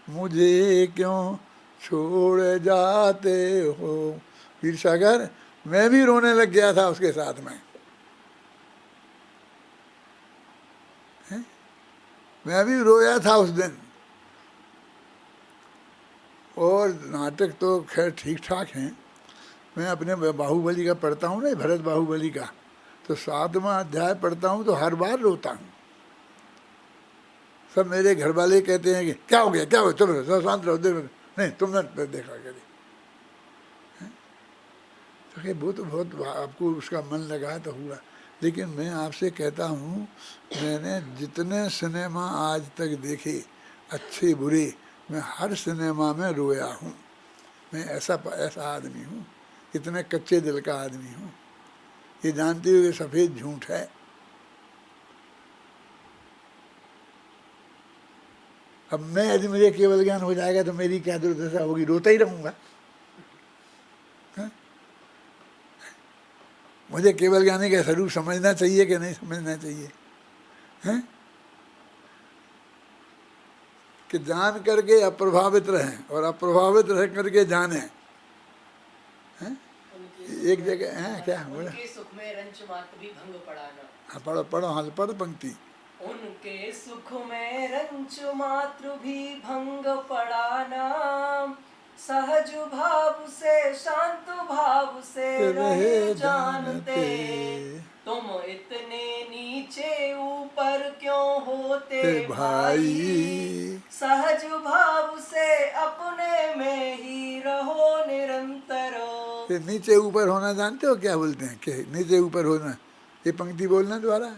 मुझे क्यों छोड़ जाते हो। वीर सागर, मैं भी रोने लग गया था उसके साथ में, हैं? मैं भी रोया था उस दिन। और नाटक तो खैर ठीक ठाक हैं। मैं अपने बाहुबली का पढ़ता हूँ ना, भरत बाहुबली का, तो 7वां अध्याय पढ़ता हूँ तो हर बार रोता हूँ। सब मेरे घर वाले कहते हैं कि क्या हो गया, क्या हो, चलो शांत रहो, देखो नहीं तुमने देखा कभी। तो वो तो बहुत आपको उसका मन लगा तो हुआ। लेकिन मैं आपसे कहता हूँ, मैंने जितने सिनेमा आज तक देखे अच्छे बुरे, मैं हर सिनेमा में रोया हूँ। मैं ऐसा आदमी हूँ, इतने कच्चे दिल का आदमी हूँ। ये जानते हुए सफ़ेद झूठ है। अब मैं यदि मुझे केवल ज्ञान हो जाएगा तो मेरी क्या दुर्दशा होगी, रोता ही रहूँगा। मुझे केवल ज्ञानी का स्वरूप समझना चाहिए कि नहीं समझना चाहिए, हैं? कि जान करके अप्रभावित रहें और अप्रभावित रह करके जाने, हैं? एक जगह है क्या बोला, उनके सुख में रंच मात्र भी भंग पड़ाना। हाँ पढ़ो पढ़ो, हाल पढ़ो पंक्ति। उनके सुख में रंच मात्र भी भंग पड़ाना, सहज भाव से शांत भाव से रहे जानते। तुम इतने नीचे ऊपर क्यों होते भाई, सहज भाव से अपने में ही रहो निरंतर। ये नीचे ऊपर होना जानते हो क्या बोलते हैं, कि नीचे ऊपर होना, ये पंक्ति बोलना द्वारा।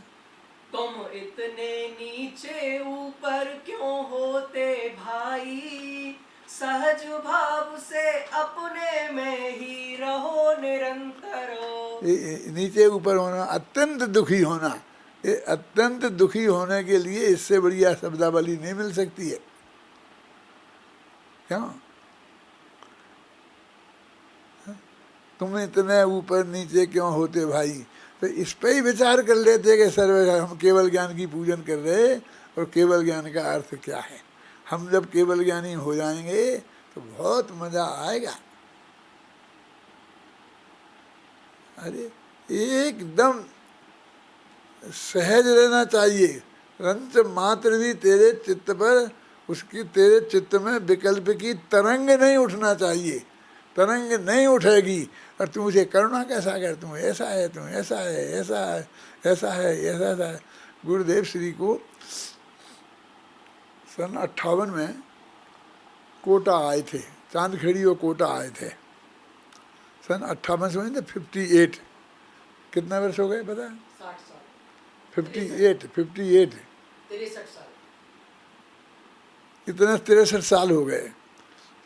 तुम इतने नीचे ऊपर क्यों होते भाई, सहज भाव से अपने में ही रहो निरंतर। नीचे ऊपर होना, अत्यंत दुखी होना, ये अत्यंत दुखी होने के लिए इससे बढ़िया शब्दावली नहीं मिल सकती है। क्यों? तुम इतने ऊपर नीचे क्यों होते भाई, तो इस पे ही विचार कर लेते कि सर्व हम केवल ज्ञान की पूजन कर रहे और केवल ज्ञान का अर्थ क्या है। हम जब केवल ज्ञानी हो जाएंगे तो बहुत मजा आएगा। अरे एकदम सहज रहना चाहिए, रंच मात्र भी तेरे चित्त पर उसकी, तेरे चित्त में विकल्प की तरंग नहीं उठना चाहिए। तरंग नहीं उठेगी और तुम उसे करुणा कैसा कर, तुम ऐसा है, तुम ऐसा है, ऐसा है, ऐसा है, ऐसा है। गुरुदेव श्री को सन 58 में कोटा आए थे, चांदखेड़ी और कोटा आए थे सन 58 में, 58। कितना वर्ष हो गए पता है? 60 साल 58 63 साल इतने 63 साल हो गए।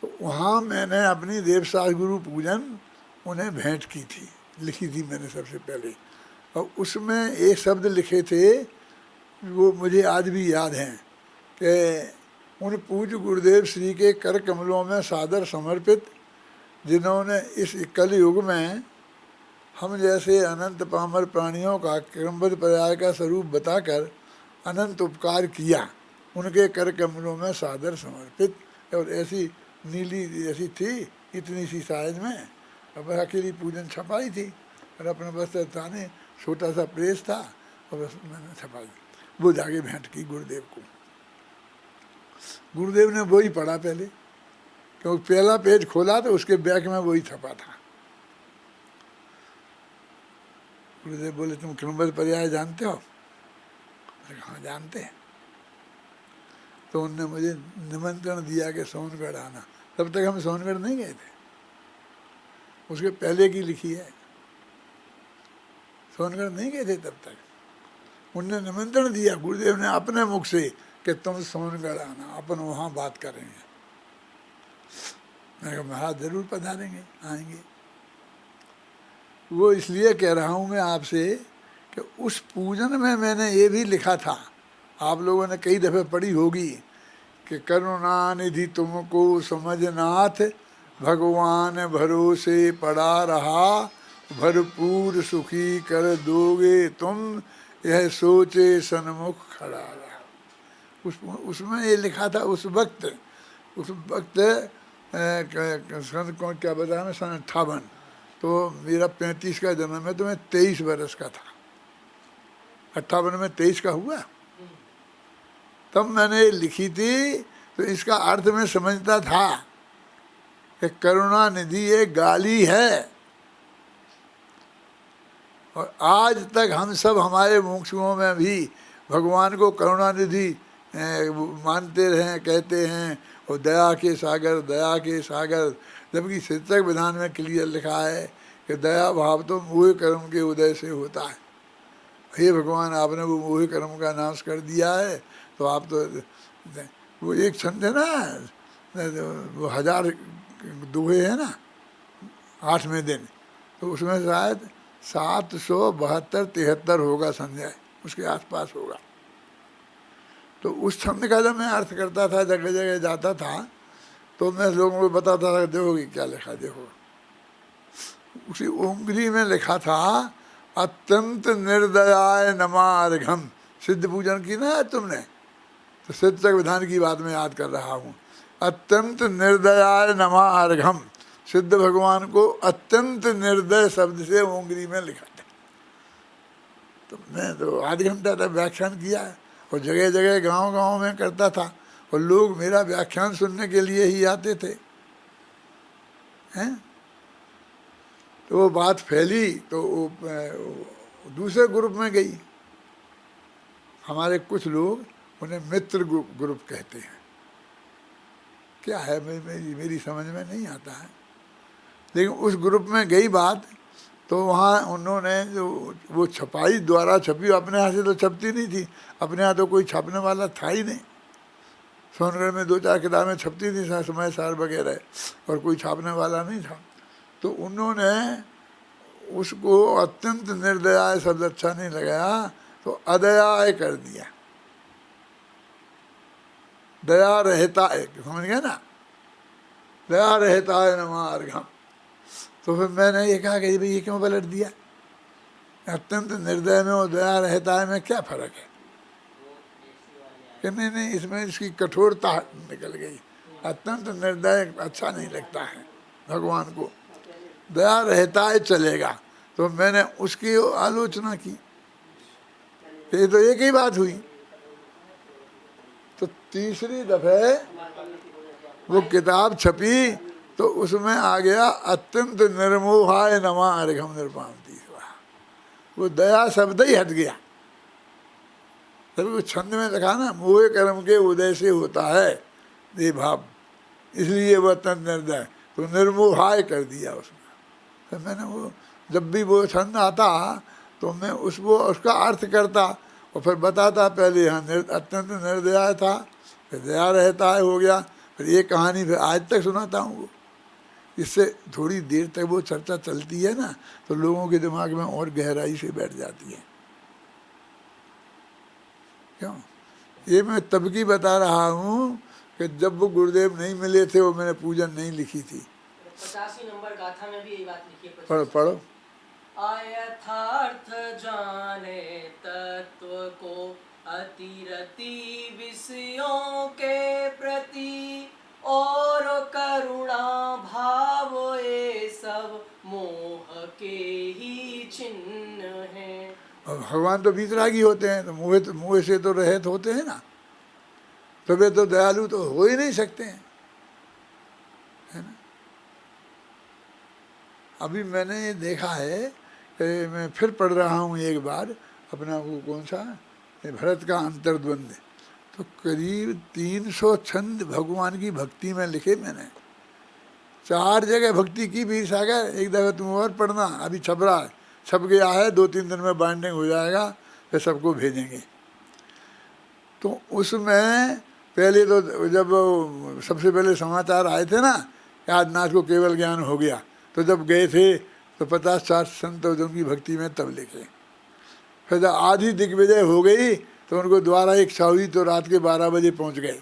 तो वहाँ मैंने अपनी देवसास गुरु पूजन उन्हें भेंट की थी, लिखी थी मैंने सबसे पहले। और उसमें एक शब्द लिखे थे वो मुझे आज भी याद हैं कि उन पूज्य गुरुदेव श्री के कर कमलों में सादर समर्पित, जिन्होंने इस कलयुग में हम जैसे अनंत पामर प्राणियों का क्रमबद्ध पर्याय का स्वरूप बताकर अनंत उपकार किया, उनके कर कमलों में सादर समर्पित। और ऐसी नीली ऐसी थी, इतनी सी साइज में, अब अकेली पूजन छपाई थी और अपने बस थाने छोटा सा प्रेस था और बस मैंने छपाई, वो जाके भेंट की गुरुदेव को। गुरुदेव ने वही पढ़ा पहले, क्योंकि पहला पेज खोला तो उसके बैक में वही छपा था। गुरुदेव बोले तुम क्रमबद्ध पर्याय जानते हो? मैंने कहा हाँ जानते हैं। तो उनने मुझे निमंत्रण दिया कि सोनगढ़ आना। तब तक हम सोनगढ़ नहीं गए थे, उसके पहले की लिखी है, सोनगढ़ नहीं गए थे तब तक। उनने निमंत्रण दिया गुरुदेव ने अपने मुख से कि तुम सोनगढ़ आना, अपन वहाँ बात करेंगे। मैंने कहा महाराज जरूर पधारेंगे, आएंगे। वो इसलिए कह रहा हूँ मैं आपसे कि उस पूजन में मैंने ये भी लिखा था, आप लोगों ने कई दफ़े पढ़ी होगी कि करुणा निधि तुमको समझनाथ, भगवान भरोसे पड़ा रहा, भरपूर सुखी कर दोगे तुम, यह सोचे सन्मुख खड़ा रहा। उसमें ये लिखा था उस वक्त सन को क्या बताया मैं, सन 58। तो मेरा 35 का जन्म है, तो मैं 23 वर्ष का था। 58 में 23 का हुआ, तब मैंने लिखी थी। तो इसका अर्थ मैं समझता था कि करुणा निधि एक गाली है, और आज तक हम सब हमारे मुमुक्षुओं में भी भगवान को करुणा निधि मानते रहे, कहते हैं, और दया के सागर, दया के सागर। जबकि शिक्षक विधान में क्लियर लिखा है कि दया भाव तो मोह कर्म के उदय से होता है। हे भगवान आपने वो मोह कर्म का नाश कर दिया है, तो आप तो वो एक छंद है ना, वो 1000 दोहे है ना 8वें दिन, तो उसमें शायद 772-73 होगा संध्या, उसके आसपास होगा। तो उस छंद का जब मैं अर्थ करता था, जगह जगह जाता था, तो मैं लोगों को बताता था देखो कि क्या लिखा, देखो उसी उंगली में लिखा था अत्यंत निर्दयाय नमार्घम। सिद्ध पूजन की ना तुमने, तो शिक्षक विधान की बात मैं याद कर रहा हूँ। अत्यंत निर्दयाय नमार्घम, सिद्ध भगवान को अत्यंत निर्दय शब्द से उंगली में लिखा था। तो मैं तो आध घंटा तक व्याख्यान किया और जगह जगह गांव-गांव में करता था, और लोग मेरा व्याख्यान सुनने के लिए ही आते थे हैं। तो वो बात फैली, तो वो दूसरे ग्रुप में गई। हमारे कुछ लोग उन्हें मित्र ग्रुप कहते हैं, क्या है मेरी समझ में नहीं आता है, लेकिन उस ग्रुप में गई बात। तो वहाँ उन्होंने जो वो छपाई द्वारा छपी, अपने यहाँ से तो छपती नहीं थी, अपने यहाँ तो कोई छापने वाला था ही नहीं। सोनगढ़ में 2-4 किताबें छपती थी, समय सार वगैरह, और कोई छापने वाला नहीं था। तो उन्होंने उसको अत्यंत निर्दयाय शब्द अच्छा नहीं लगाया, तो अदयाय कर दिया। दया रहता है, समझ गया ना, दया रहता है नमार्घम। तो फिर मैंने ये कहा कि भाई ये क्यों पलट दिया, अत्यंत निर्दय में और दया रहता है में क्या फर्क है? कि नहीं नहीं, इसमें इसकी कठोरता निकल गई। अत्यंत निर्दय अच्छा नहीं लगता है भगवान को। दया रहता है चलेगा, तो मैंने उसकी आलोचना की। ये तो एक ही बात हुई। तो तीसरी दफे वो किताब छपी तो उसमें आ गया अत्यंत निर्मोहाय नमा अर्घम निर्पामती। वो दया शब्द ही हट गया। तभी वो छंद में लिखा ना, मोह कर्म के उदय से होता है ये भाव, इसलिए वह अत्यंत निर्दय, तो निर्मोहाय कर दिया उसमें। फिर मैंने वो जब भी वो छंद आता तो मैं उसका अर्थ करता और फिर बताता। पहले यहाँ अत्यंत निर्दया था, फिर दया रहता है हो गया, फिर ये कहानी फिर आज तक सुनाता हूँ वो। इससे थोड़ी देर तक वो चर्चा चलती है ना, तो लोगों के दिमाग में और गहराई से बैठ जाती है। क्यों? ये मैं तब की बता रहा हूँ कि जब वो गुरुदेव नहीं मिले थे, वो मैंने पूजन नहीं लिखी थी। 85 नंबर गाथा में भी यही बात लिखी है। पढ़ो पढ़ो। अयथार्थ जाने तत्व को अतिरति विषयों के प्रति, और करुणा भाव ये सब मोह के ही चिन्ह हैं। और भगवान तो वीतरागी होते हैं, तो मुँह से तो रहित होते हैं ना, तो वे तो दयालु तो हो ही नहीं सकते हैं, है ना। अभी मैंने ये देखा है कि मैं फिर पढ़ रहा हूँ एक बार अपना वो कौन सा भरत का अंतर्द्वंद, तो करीब 300 छंद भगवान की भक्ति में लिखे मैंने। 4 जगह भक्ति की वीर सागर, एक दफ़ा तुम और पढ़ना, अभी छप रहा है, छप गया है, 2-3 दिन में बाइंडिंग हो जाएगा, फिर सबको भेजेंगे। तो उसमें पहले तो जब सबसे पहले समाचार आए थे ना कि आज नाथ को केवल ज्ञान हो गया, तो जब गए थे तो 50-60 संत उनकी भक्ति में तब लिखे। फिर जब आधी दिग्विजय हो गई तो उनको द्वारा इच्छा हुई तो रात के 12 बजे पहुंच गए,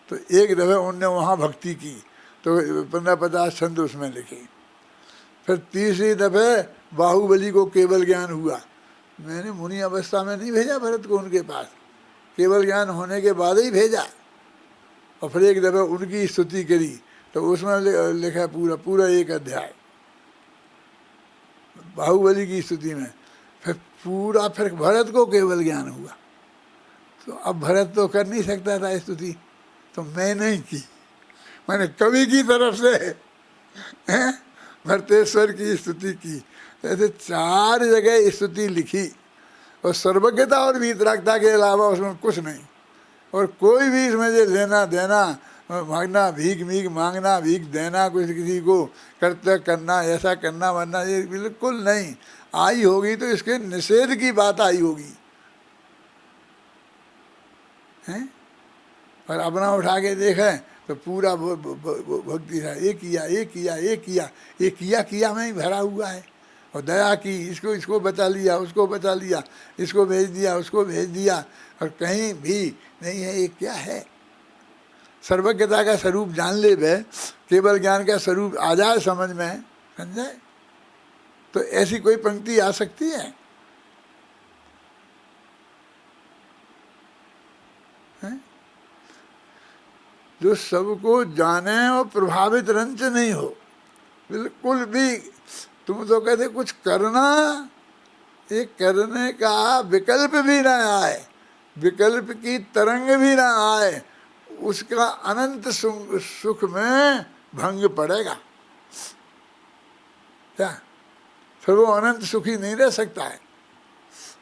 तो एक दफ़े उनने वहाँ भक्ति की तो 15-50 छंद उसमें लिखे। फिर तीसरी दफ़े बाहुबली को केवल ज्ञान हुआ, मैंने मुनि अवस्था में नहीं भेजा भरत को उनके पास, केवल ज्ञान होने के बाद ही भेजा। और फिर एक दफ़े उनकी स्तुति करी तो उसमें लिखा पूरा एक अध्याय बाहुबली की स्तुति में। फिर भरत को केवल ज्ञान हुआ, तो अब भरत तो कर नहीं सकता था स्तुति, तो मैं नहीं की, मैंने कवि की तरफ से भरतेश्वर की स्तुति की। ऐसे 4 जगह स्तुति लिखी, और सर्वज्ञता और वीतरागता के अलावा उसमें कुछ नहीं, और कोई भी इसमें जो लेना देना, मांगना भीख मीख मांगना, भीख देना, कुछ किसी को कर्तव्य करना, ऐसा करना वरना, ये बिल्कुल नहीं। आई होगी तो इसके निषेध की बात आई होगी, हैं। और अपना उठा के देखें तो पूरा भक्ति है, ये किया ये किया ये किया ये किया किया में ही भरा हुआ है। और दया की, इसको बचा लिया, उसको बचा लिया, इसको भेज दिया, उसको भेज दिया, और कहीं भी नहीं है ये क्या है। सर्वज्ञता का स्वरूप जान ले बे, केवल ज्ञान का स्वरूप आ जाए समझ में, समझे, तो ऐसी कोई पंक्ति आ सकती है, हैं? जो सबको जाने और प्रभावित रंच नहीं हो, बिल्कुल भी। तुम तो कहते कुछ करना, ये करने का विकल्प भी ना आए, विकल्प की तरंग भी ना आए, उसका अनंत सुख में भंग पड़ेगा क्या? फिर वो अनंत सुखी नहीं रह सकता है।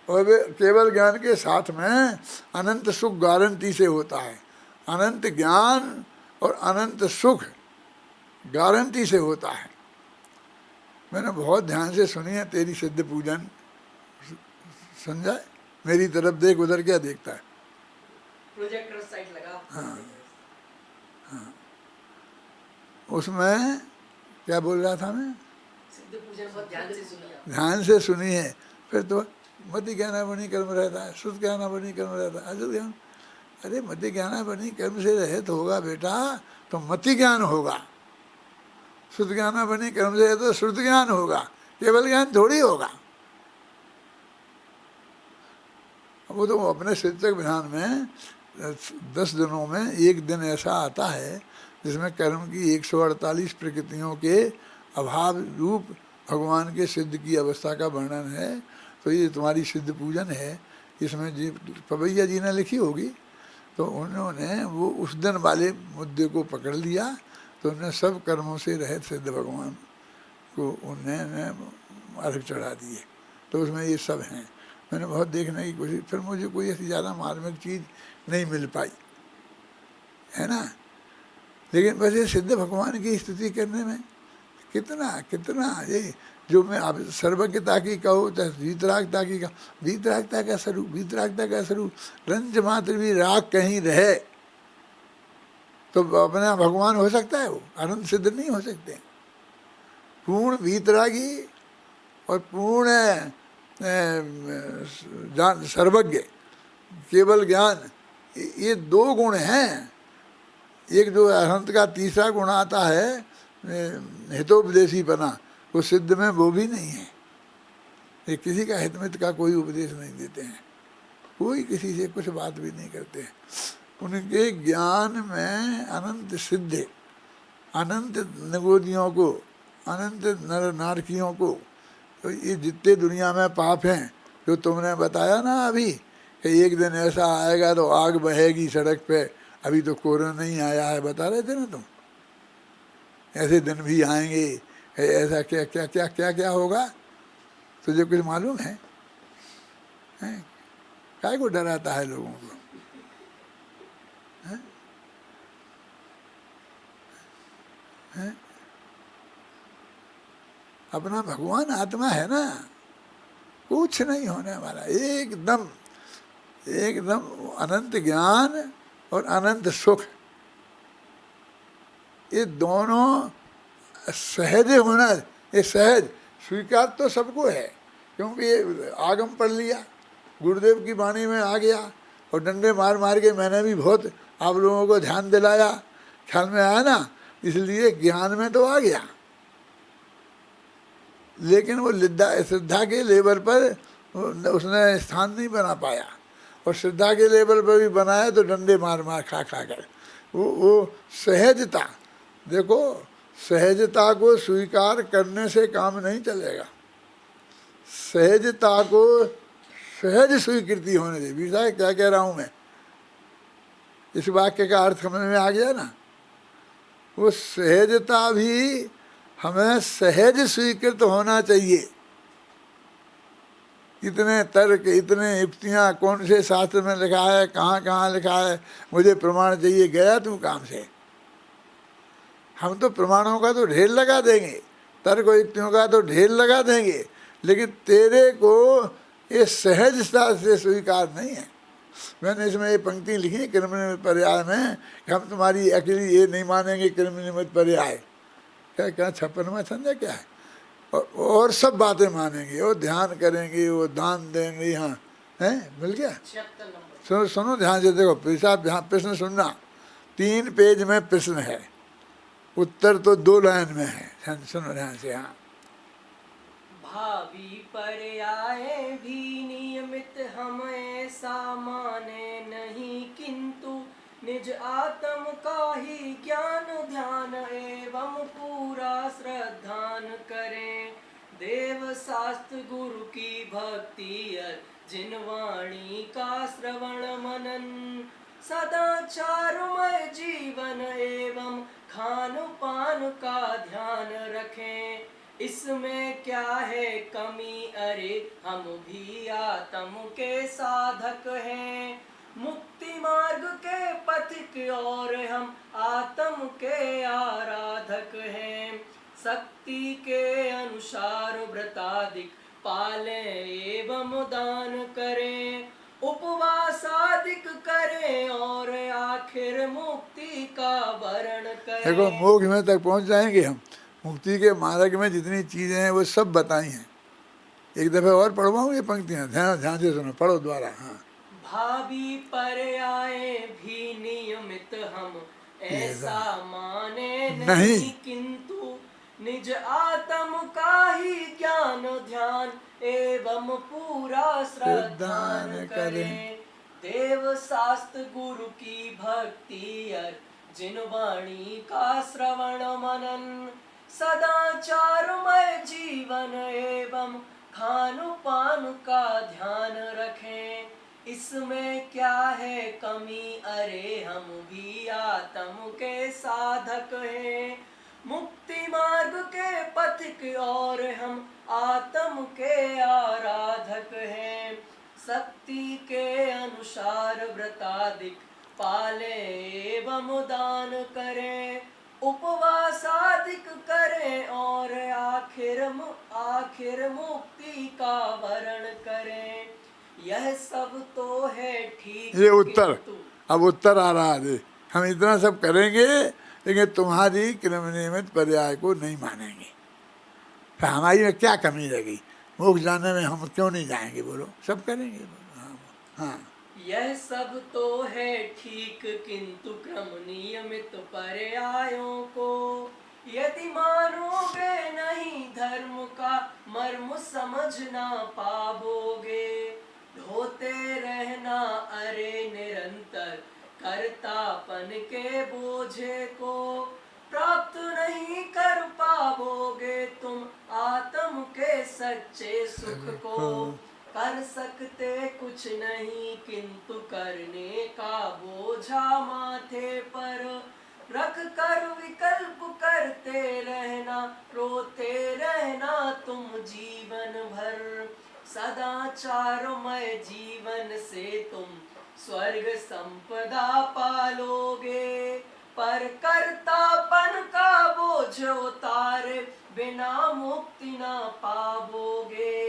और वे केवल ज्ञान के साथ में अनंत सुख गारंटी से होता है। अनंत ज्ञान और अनंत सुख गारंटी से होता है। मैंने बहुत ध्यान से सुनी है तेरी सिद्ध पूजन, समझा? मेरी तरफ देख, उधर क्या देखता है? प्रोजेक्टर साइड लगा। हाँ हाँ, उसमें क्या बोल रहा था मैं? सिद्ध पूजन बहुत ध्यान से सुनिए। ध्यान से सुनी है। फिर तो मति ज्ञाना बनी कर्म रहता है, शुद्ध ज्ञाना बनी कर्म रहता है, अशुद्ध ज्ञान। अरे मति ज्ञाना बनी कर्म से रहित होगा बेटा तो मति ज्ञान होगा, शुद्ध ज्ञाना बनी कर्म से रहित तो शुद्ध ज्ञान होगा, केवल ज्ञान थोड़ी होगा। वो तो अपने शिक्षक विधान में 10 दिनों में एक दिन ऐसा आता है जिसमें कर्म की 148 प्रकृतियों के अभाव रूप भगवान के सिद्ध की अवस्था का वर्णन है। तो ये तुम्हारी सिद्ध पूजन है, इसमें जी पवैया जी ने लिखी होगी। तो उन्होंने वो उस दिन वाले मुद्दे को पकड़ लिया, तो उन्होंने सब कर्मों से रहित सिद्ध भगवान को उन्होंने अर्घ चढ़ा दिए। तो उसमें ये सब हैं। मैंने बहुत देखने की कोशिश, फिर मुझे कोई ऐसी ज़्यादा मार्मिक चीज़ नहीं मिल पाई, है ना। लेकिन बस ये सिद्ध भगवान की स्तुति करने में कितना कितना ये जो मैं आप सर्वज्ञता की कहो चाहे वीतरागता की कहो, वीतरागता का स्वरूप, वीतरागता का स्वरूप रंज मात्र भी राग कहीं रहे तो अपना भगवान हो सकता है? वो अनंत सिद्ध नहीं हो सकते। पूर्ण वीतरागी और पूर्ण सर्वज्ञ केवल ज्ञान, ये दो गुण हैं। एक जो अनंत का तीसरा गुण आता है हितोपदेशीपना, वो सिद्ध में वो भी नहीं है। ये किसी का हितमित का कोई उपदेश नहीं देते हैं, कोई किसी से कुछ बात भी नहीं करते हैं। उनके ज्ञान में अनंत सिद्ध, अनंत निगोदियों को, अनंत नर नारकियों को, तो ये जितने दुनिया में पाप हैं जो तुमने बताया ना अभी कि एक दिन ऐसा आएगा तो आग बहेगी सड़क पे, अभी तो कोरोना नहीं आया है बता रहे थे ना तुम, ऐसे दिन भी आएंगे, ऐसा क्या क्या क्या क्या क्या होगा, तुझे कुछ मालूम है? काय को डराता है लोगों को? है? अपना भगवान आत्मा है ना, कुछ नहीं होने वाला, एकदम एकदम अनंत ज्ञान और अनंत सुख, ये दोनों सहज होना, ये सहज स्वीकार तो सबको है क्योंकि ये आगम पढ़ लिया, गुरुदेव की वाणी में आ गया और डंडे मार मार के मैंने भी बहुत आप लोगों को ध्यान दिलाया, ख्याल में आया ना, इसलिए ज्ञान में तो आ गया। लेकिन वो श्रद्धा के लेवल पर उसने स्थान नहीं बना पाया, और श्रद्धा के लेवल पर भी बनाया तो डंडे मार मार खा खा कर। वो सहजता, देखो सहजता को स्वीकार करने से काम नहीं चलेगा, सहजता को सहज स्वीकृति होने दे। विषय क्या कह रहा हूँ मैं, इस वाक्य का अर्थ समझ में आ गया ना। वो सहजता भी हमें सहज स्वीकृत होना चाहिए। इतने तर्क, इतने युक्तियाँ, कौन से शास्त्र में लिखा है, कहाँ कहाँ लिखा है, मुझे प्रमाण चाहिए, गया तू काम से। हम तो प्रमाणों का तो ढेर लगा देंगे, तर्क युक्तियों का तो ढेर लगा देंगे, लेकिन तेरे को ये सहजता से स्वीकार नहीं है। मैंने इसमें ये पंक्ति लिखी है कर्म निमित्त पर्याय में कि हम तुम्हारी अकेली ये नहीं मानेंगे कर्म निमित्त पर्याय, क्या क्या 56वां छंद है क्या है, और सब बातें मानेंगे, वो ध्यान करेंगे, वो दान देंगे। यहाँ है मिल गया, सुनो सुनो ध्यान से, देखो प्रश्न सुनना, 3 पेज में प्रश्न है, उत्तर तो 2 लाइन में है, सुनो ध्यान से। हाँ, भावी पर्याय भी नियमित हम ऐसा माने नहीं, किंतु निज आत्म का ही ज्ञान ध्यान एवं पूरा श्रद्धान करें। देव शास्त्र गुरु की भक्ति जिन वाणी का श्रवण मनन, सदाचारमय जीवन एवं खान पान का ध्यान रखें। इसमें क्या है कमी, अरे हम भी आत्म के साधक हैं। मुक्ति मार्ग के पथिक और हम आत्म के आराधक हैं। शक्ति के अनुसार व्रतादिक पालें एवं दान करें, उपवास आदिक करें और आखिर मुक्ति का वर्ण करें। देखो मोक्ष में तक पहुंच जाएंगे हम, मुक्ति के मार्ग में जितनी चीजें हैं वो सब बताई हैं। एक दफे और पढ़वाऊँ ये पंक्तियाँ, ध्यान ध्यान से सुनो, पढ़ो द्वारा। हाँ, भावी पर्याय भी नियमित हम ऐसा माने नहीं, किंतु निज आत्म का ही ज्ञान ध्यान एवं पूरा श्रद्धान करें। देव शास्त्र गुरु की भक्ति अर जिन वाणी का श्रवण मनन सदाचारमय जीवन एवं खान पान का ध्यान रखें। इसमें क्या है कमी, अरे हम भी आत्म के साधक हैं। मुक्ति मार्ग के पथिक और हम आत्म के आराधक हैं। शक्ति के अनुसार व्रतादिक पाले एवं दान करें। उपवास आदिक करें और आखिर मुक्ति का वरण करें। यह सब तो है ठीक। ये उत्तर, अब उत्तर आ रहा है। हम इतना सब करेंगे लेकिन तुम्हारी क्रम नियमित पर्याय को नहीं मानेंगे, तो हमारी में क्या कमी रहेगी? मोक्ष जाने में हम क्यों नहीं जाएंगे? बोलो, सब करेंगे। हाँ, हाँ। यह सब तो है ठीक, किंतु क्रम नियमित पर्यायों को यदि मानोगे नहीं धर्म का मर्म समझ ना पाओगे। ढोते रहना अरे निरंतर कर्तापन के बोझे को, प्राप्त नहीं कर पाओगे तुम आत्म के सच्चे सुख को। कर सकते कुछ नहीं किंतु करने का बोझा माथे पर रख कर विकल्प करते रहना, रोते रहना तुम जीवन भर। सदाचारमय जीवन से तुम स्वर्ग संपदा पालोगे, पर कर्तापन का बोझ उतारे बिना मुक्ति ना पाओगे।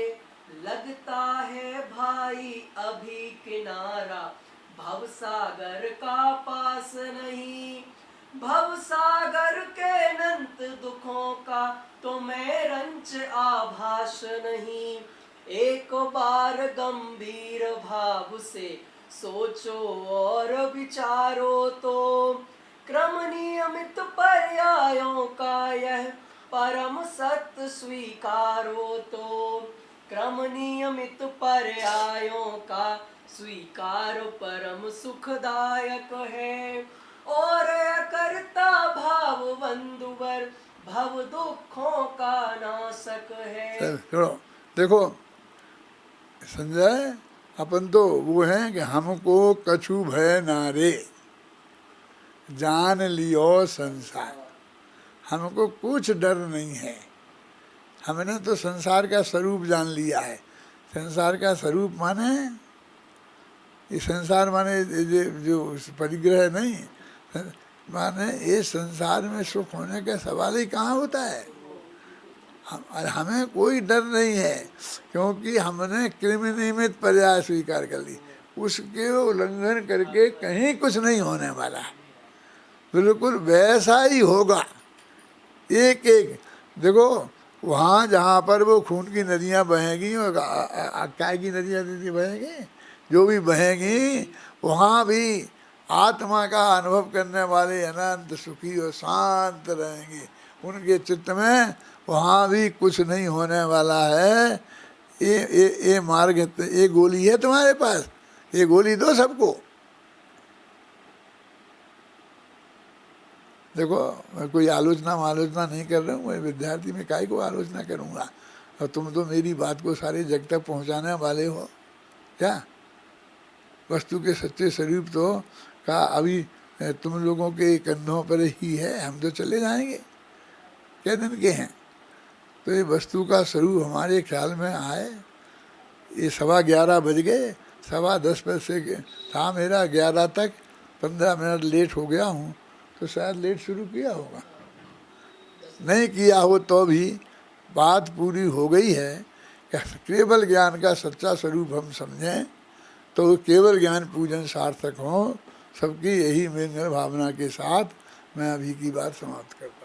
लगता है भाई अभी किनारा भव सागर का पास नहीं, भव सागर के अनंत दुखों का तुम्हें रंच आभास नहीं। एक बार गंभीर भाव से सोचो और विचारो तो क्रम नियमित पर्यायों का यह परम सत्य स्वीकारो तो। क्रम नियमित पर्यायों का स्वीकार परम सुखदायक है, और अकर्ता भाव बंधुवर भव दुखों का नाशक है। देखो संजय, अपन तो वो हैं कि हमको कछु भय नारे जान लियो संसार। हमको कुछ डर नहीं है। हमने तो संसार का स्वरूप जान लिया है। संसार का स्वरूप माने ये संसार माने ये जो परिग्रह नहीं माने, ये संसार में सुख होने का सवाल ही कहाँ होता है। हमें कोई डर नहीं है, क्योंकि हमने कृमि नियमित पर्याय स्वीकार कर ली। उसके उल्लंघन करके कहीं कुछ नहीं होने वाला, बिल्कुल वैसा ही होगा। एक एक देखो, वहाँ जहाँ पर वो खून की नदियाँ बहेंगी और काय की नदियाँ बहेंगी, जो भी बहेंगी, वहाँ भी आत्मा का अनुभव करने वाले अनंत सुखी और शांत रहेंगे। उनके चित्त में वहाँ भी कुछ नहीं होने वाला है। ये मार्ग, ये गोली है तुम्हारे पास, ये गोली दो सबको। देखो, मैं कोई आलोचना नहीं कर रहा हूँ। मैं विद्यार्थी में काय को आलोचना करूँगा, और तुम तो मेरी बात को सारे जग तक पहुँचाने वाले हो। क्या वस्तु के सच्चे स्वरूप तो का अभी तुम लोगों के कंधों पर ही है। हम तो चले जाएंगे, क्या दिन के हैं। तो ये वस्तु का स्वरूप हमारे ख्याल में आए। ये 11:15 बज गए, 10:15 से था मेरा, 11 तक 15 मिनट लेट हो गया हूँ, तो शायद लेट शुरू किया होगा। नहीं किया हो तो भी बात पूरी हो गई है कि केवल ज्ञान का सच्चा स्वरूप हम समझें, तो केवल ज्ञान पूजन सार्थक हो। सबकी यही मंगल भावना के साथ मैं अभी की बात समाप्त करता हूँ।